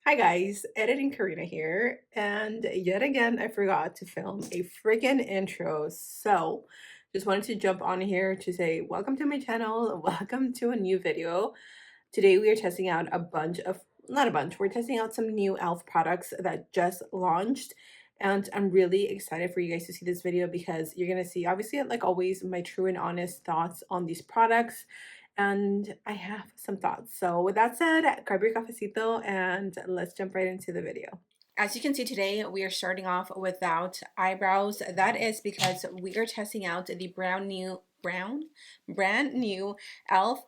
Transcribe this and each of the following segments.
Hi guys, editing Karina here, and yet again I forgot to film a friggin' intro. So just wanted to jump on here to say welcome to my channel, welcome to a new video. Today we are testing out a bunch of, not a bunch, we're testing out some new e.l.f. products that just launched. And I'm really excited for you guys to see this video because you're gonna see, obviously, like always, my true and honest thoughts on these products, and I have some thoughts. So with that said, grab your cafecito and let's jump right into the video. As you can see today, we are starting off without eyebrows. That is because we are testing out the brand new e.l.f.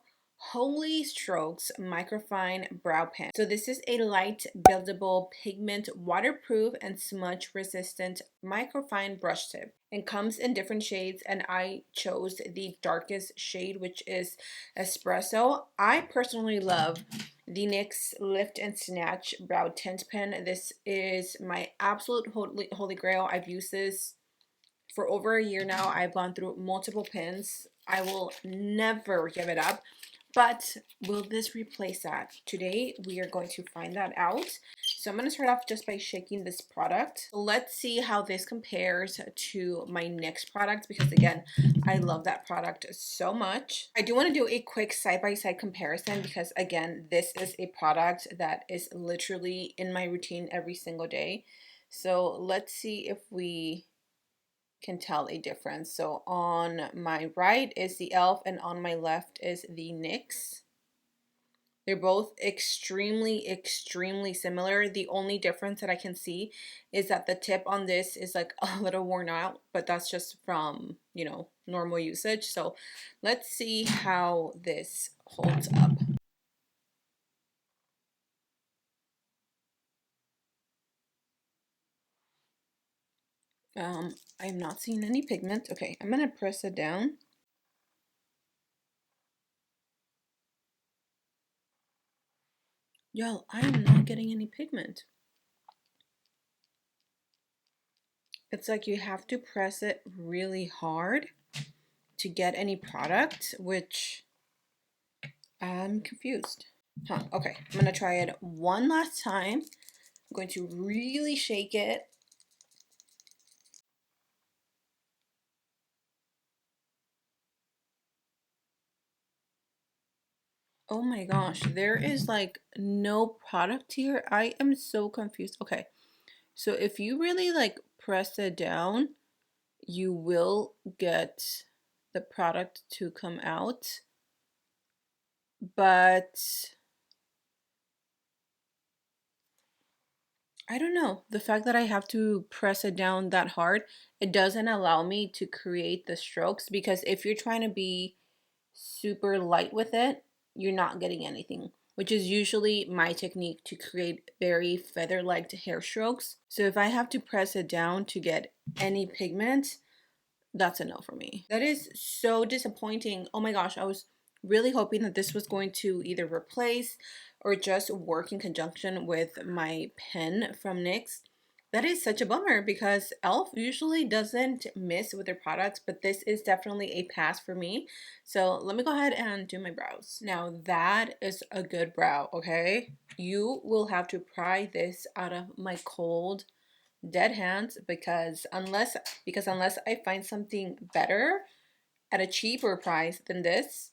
Holy Strokes Microfine Brow Pen. So this is a light, buildable, pigment, waterproof, and smudge resistant microfine brush tip, and comes in different shades, and I chose the darkest shade, which is espresso. I personally love the NYX Lift and Snatch Brow Tint Pen. This is my absolute holy grail. I've used this for over a year now. I've gone through multiple pens. I will never give it up. But will this replace that? Today we are going to find that out. So I'm going to start off just by shaking this product. Let's see how this compares to my NYX product, because again, I love that product so much. I do want to do a quick side-by-side comparison because again, this is a product that is literally in my routine every single day. So let's see if we can tell a difference. So on my right is the e.l.f. and on my left is the NYX. They're both extremely similar. The only difference that I can see is that the tip on this is like a little worn out, but that's just from, normal usage. So let's see how this holds up. I'm not seeing any pigment. Okay, I'm gonna press it down. Y'all, I am not getting any pigment. It's like you have to press it really hard to get any product, which I'm confused. Okay, I'm gonna try it one last time. I'm going to really shake it. Oh my gosh, there is like no product here. I am so confused. Okay, so if you really like press it down, you will get the product to come out. But I don't know. The fact that I have to press it down that hard, it doesn't allow me to create the strokes, because if you're trying to be super light with it, you're not getting anything, which is usually my technique to create very feather-like hair strokes. So if I have to press it down to get any pigment, that's a no for me. That is so disappointing. Oh my gosh, I was really hoping that this was going to either replace or just work in conjunction with my pen from NYX. That is such a bummer because e.l.f. usually doesn't miss with their products, but this is definitely a pass for me. So let me go ahead and do my brows. Now that is a good brow, okay? You will have to pry this out of my cold dead hands, because unless I find something better at a cheaper price than this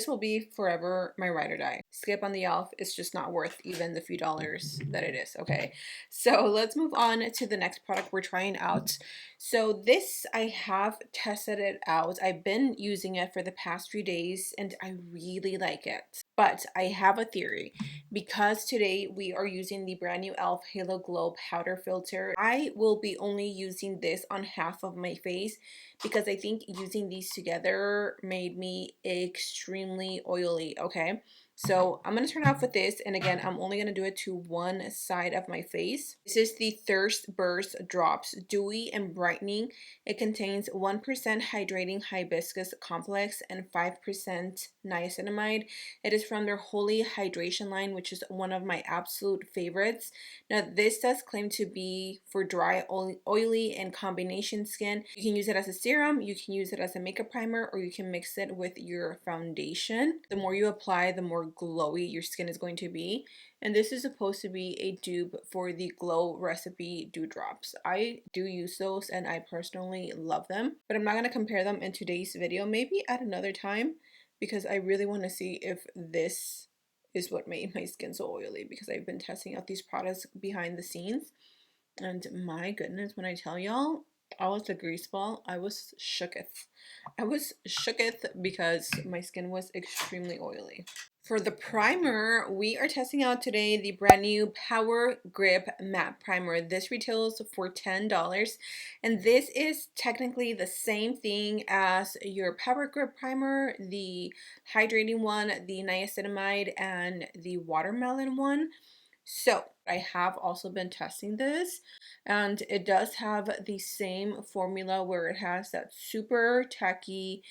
will be forever my ride or die. Skip on the e.l.f. It's just not worth even the few dollars that it is, okay? So let's move on to the next product we're trying out. So this, I have tested it out. I've been using it for the past few days and I really like it. But I have a theory. Because today we are using the brand new e.l.f. Halo Glow Powder Filter, I will be only using this on half of my face because I think using these together made me extremely oily, okay? So I'm going to turn off with this, and again, I'm only going to do it to one side of my face. This is the Thirst Burst Drops Dewy and Brightening. It contains 1% hydrating hibiscus complex and 5% niacinamide. It is from their Holy Hydration line, which is one of my absolute favorites. Now, this does claim to be for dry, oily, and combination skin. You can use it as a serum, you can use it as a makeup primer, or you can mix it with your foundation. The more you apply, the more glowy your skin is going to be. And this is supposed to be a dupe for the Glow Recipe Dewdrops. I do use those and I personally love them, but I'm not going to compare them in today's video, maybe at another time, because I really want to see if this is what made my skin so oily, because I've been testing out these products behind the scenes. And my goodness, when I tell y'all, I was a greaseball. I was shooketh. I was shooketh because my skin was extremely oily. For the primer, we are testing out today the brand new Power Grip Matte Primer. This retails for $10, and this is technically the same thing as your Power Grip Primer, the hydrating one, the niacinamide, and the watermelon one. So I have also been testing this, and it does have the same formula where it has that super tacky,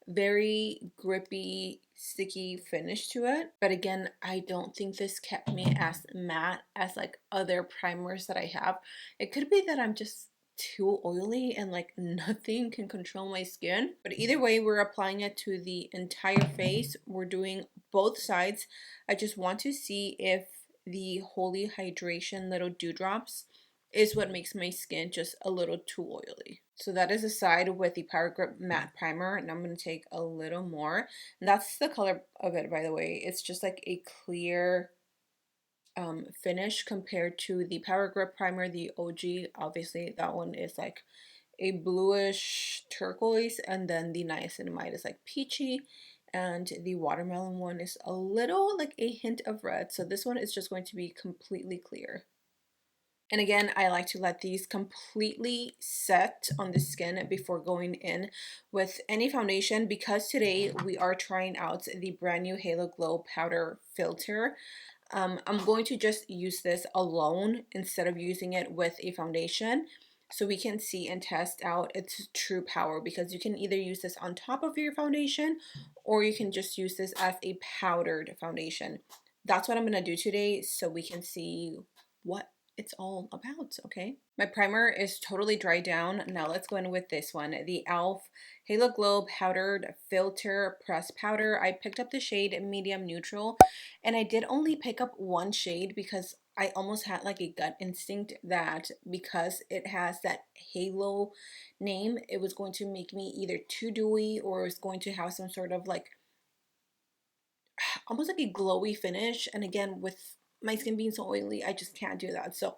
very grippy, sticky finish to it. But again, I don't think this kept me as matte as like other primers that I have. It could be that I'm just too oily and like nothing can control my skin. But either way, we're applying it to the entire face. We're doing both sides. I just want to see if the Holy Hydration little dewdrops is what makes my skin just a little too oily. So that is a side with the Power Grip Matte Primer, and I'm going to take a little more. And that's the color of it, by the way. It's just like a clear finish compared to the Power Grip Primer, the OG. Obviously, that one is like a bluish turquoise, and then the niacinamide is like peachy, and the watermelon one is a little like a hint of red. So this one is just going to be completely clear. And again, I like to let these completely set on the skin before going in with any foundation, because today we are trying out the brand new Halo Glow Powder Filter. I'm going to just use this alone instead of using it with a foundation, so we can see and test out its true power, because you can either use this on top of your foundation or you can just use this as a powdered foundation. That's what I'm going to do today, so we can see what it's all about. Okay, my primer is totally dried down. Now let's go in with this one, the e.l.f. Halo Glow Powdered Filter Press Powder. I picked up the shade Medium Neutral, and I did only pick up one shade because I almost had like a gut instinct that because it has that halo name, it was going to make me either too dewy or it's going to have some sort of like almost like a glowy finish. And again, with my skin being so oily, I just can't do that. So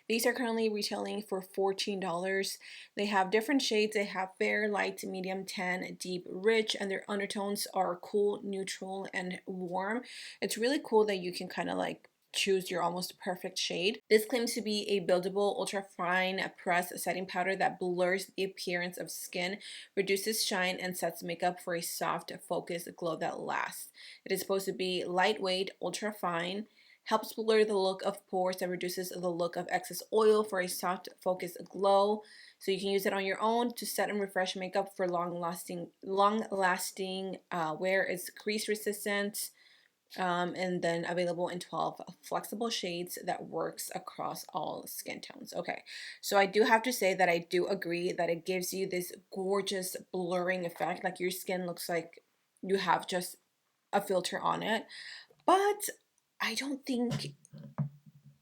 these are currently retailing for $14. They have different shades. They have fair, light, medium, tan, deep, rich, and their undertones are cool, neutral, and warm. It's really cool that you can kind of like choose your almost perfect shade. This claims to be a buildable ultra fine press setting powder that blurs the appearance of skin, reduces shine, and sets makeup for a soft, focused glow that lasts. It is supposed to be lightweight, ultra fine, helps blur the look of pores, and reduces the look of excess oil for a soft, focused glow. So you can use it on your own to set and refresh makeup for long-lasting wear. It's crease resistant, and then available in 12 flexible shades that works across all skin tones. Okay, so I do have to say that I do agree that it gives you this gorgeous blurring effect, like your skin looks like you have just a filter on it, but I don't think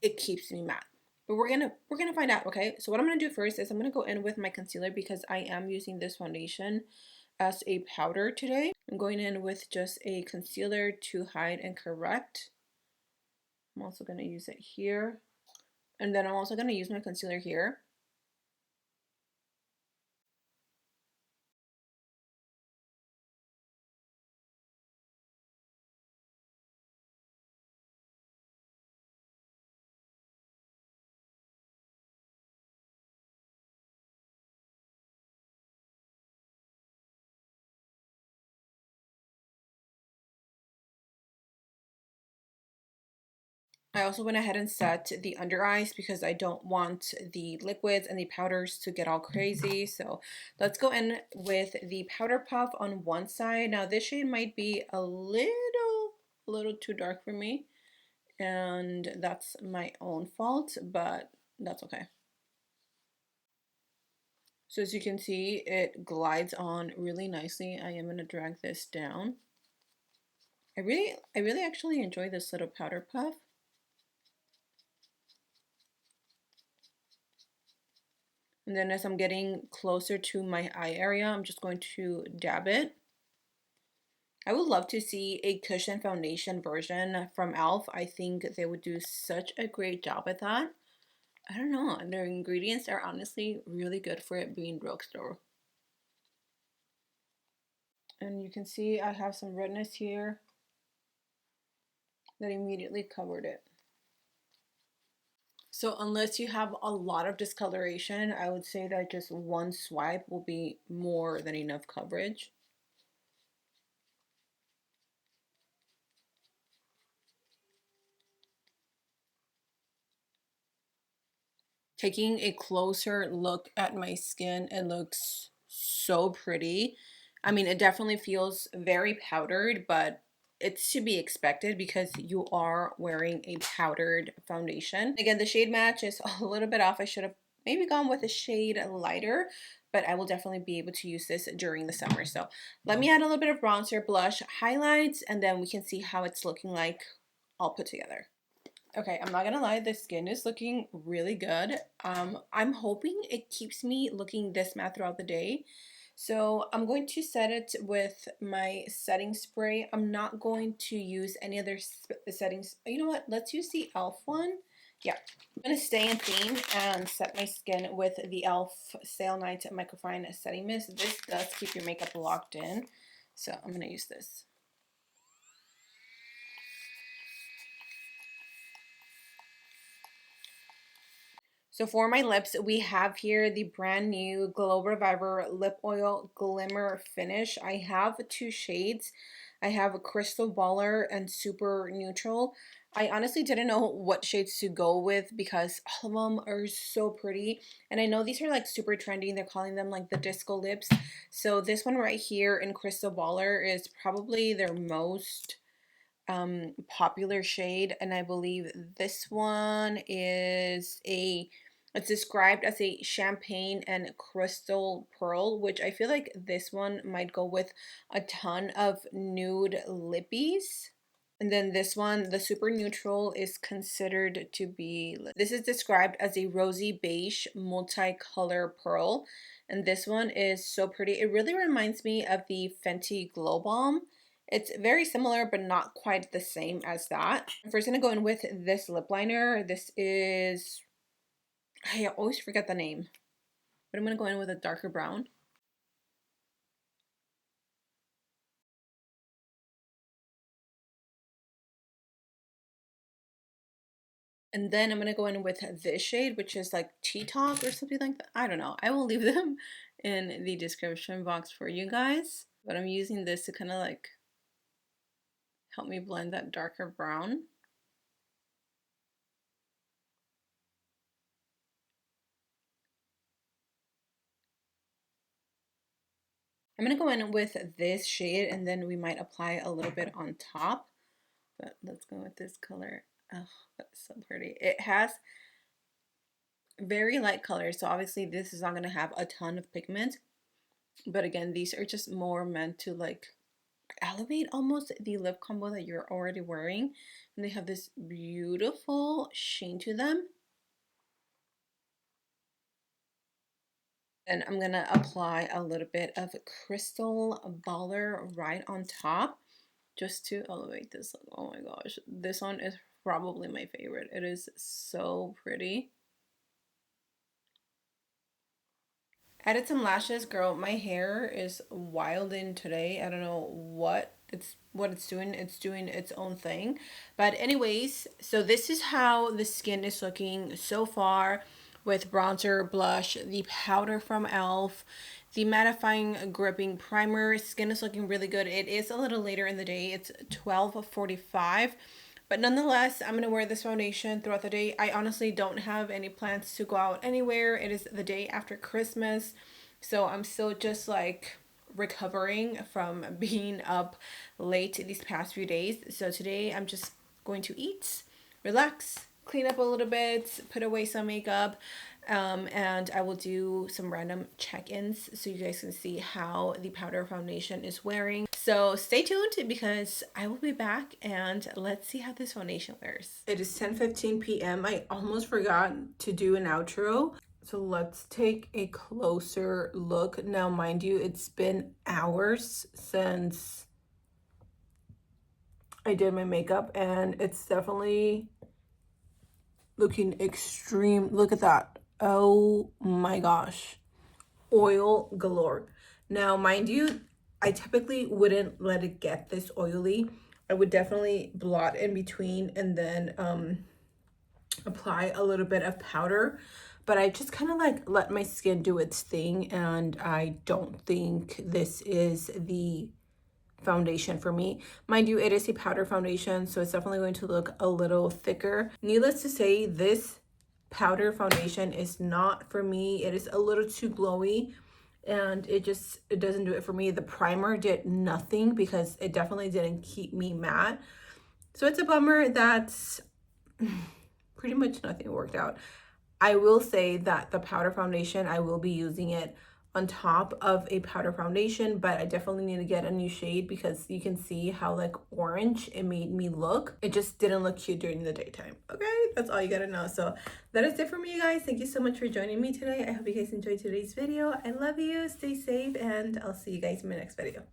it keeps me matte. But we're gonna find out. Okay, so what I'm gonna do first is I'm gonna go in with my concealer, because I am using this foundation as a powder today. I'm going in with just a concealer to hide and correct. I'm also gonna use it here, and then I'm also gonna use my concealer here. I also went ahead and set the under eyes because I don't want the liquids and the powders to get all crazy. So let's go in with the powder puff on one side. Now this shade might be a little too dark for me, and that's my own fault, but that's okay. So as you can see, it glides on really nicely. I am going to drag this down. I really actually enjoy this little powder puff. And then as I'm getting closer to my eye area, I'm just going to dab it. I would love to see a cushion foundation version from e.l.f. I think they would do such a great job at that. I don't know, their ingredients are honestly really good for it being drugstore. And you can see I have some redness here that immediately covered it. So unless you have a lot of discoloration, I would say that just one swipe will be more than enough coverage. Taking a closer look at my skin, it looks so pretty. I mean, it definitely feels very powdered, but it's to be expected because you are wearing a powdered foundation. Again, the shade match is a little bit off. I should have maybe gone with a shade lighter, but I will definitely be able to use this during the summer. So let me add a little bit of bronzer, blush, highlights, and then we can see how it's looking like all put together. Okay, I'm not gonna lie, the skin is looking really good. I'm hoping it keeps me looking this matte throughout the day. So I'm going to set it with my setting spray. I'm not going to use any other settings. You know what? Let's use the e.l.f. one. Yeah, I'm gonna stay in theme and set my skin with the e.l.f. Sale Night Microfine Setting Mist. This does keep your makeup locked in, so I'm gonna use this. So for my lips, we have here the brand new Glow Reviver Lip Oil Glimmer Finish. I have two shades. I have a Crystal Baller and Super Neutral. I honestly didn't know what shades to go with because all of them are so pretty. And I know these are like super trendy. They're calling them like the disco lips. So this one right here in Crystal Baller is probably their most popular shade, and I believe this one is it's described as a champagne and crystal pearl, which I feel like this one might go with a ton of nude lippies. And then this one, the super neutral, is considered to be, this is described as a rosy beige multicolor pearl. And this one is so pretty. It really reminds me of the Fenty Glow Bomb. It's very similar, but not quite the same as that. I'm first gonna go in with this lip liner. This is, I always forget the name, but I'm gonna go in with a darker brown. And then I'm gonna go in with this shade, which is like Tea Talk or something like that. I don't know. I will leave them in the description box for you guys. But I'm using this to kind of like help me blend that darker brown. I'm gonna go in with this shade and then we might apply a little bit on top. But let's go with this color. Oh, that's so pretty. It has very light colors, so obviously this is not gonna have a ton of pigment. But again, these are just more meant to like elevate almost the lip combo that you're already wearing. And they have this beautiful sheen to them. And I'm gonna apply a little bit of Crystal Baller right on top just to elevate this look. Oh my gosh, this one is probably my favorite. It is so pretty. Added some lashes, girl. My hair is wilding today. I don't know what it's doing. It's doing its own thing. But anyways, so this is how the skin is looking so far with bronzer, blush, the powder from e.l.f., the mattifying gripping primer. Skin is looking really good. It is a little later in the day. It's 12:45. But nonetheless, I'm going to wear this foundation throughout the day. I honestly don't have any plans to go out anywhere. It is the day after Christmas. So I'm still just like recovering from being up late these past few days. So today I'm just going to eat, relax, clean up a little bit, put away some makeup, and I will do some random check-ins so you guys can see how the powder foundation is wearing. So So stay tuned because I will be back and let's see how this foundation wears. It is 10:15 p.m. I almost forgot to do an outro. So let's take a closer look. Now, mind you, it's been hours since I did my makeup and it's definitely looking extreme. Look at that. Oh my gosh. Oil galore. Now, mind you, I typically wouldn't let it get this oily. I would definitely blot in between and then apply a little bit of powder. But I just kind of like let my skin do its thing, and I don't think this is the foundation for me. Mind you, it is a powder foundation, so it's definitely going to look a little thicker. Needless to say, this powder foundation is not for me. It is a little too glowy and it doesn't do it for me. The primer did nothing because it definitely didn't keep me matte. So it's a bummer that pretty much nothing worked out. I will say that the powder foundation, I will be using it on top of a powder foundation, but I definitely need to get a new shade because you can see how like orange it made me look. It just didn't look cute during the daytime. Okay, that's all you gotta know. So that is it for me, guys. Thank you so much for joining me today. I hope you guys enjoyed today's video. I love you, stay safe, and I'll see you guys in my next video.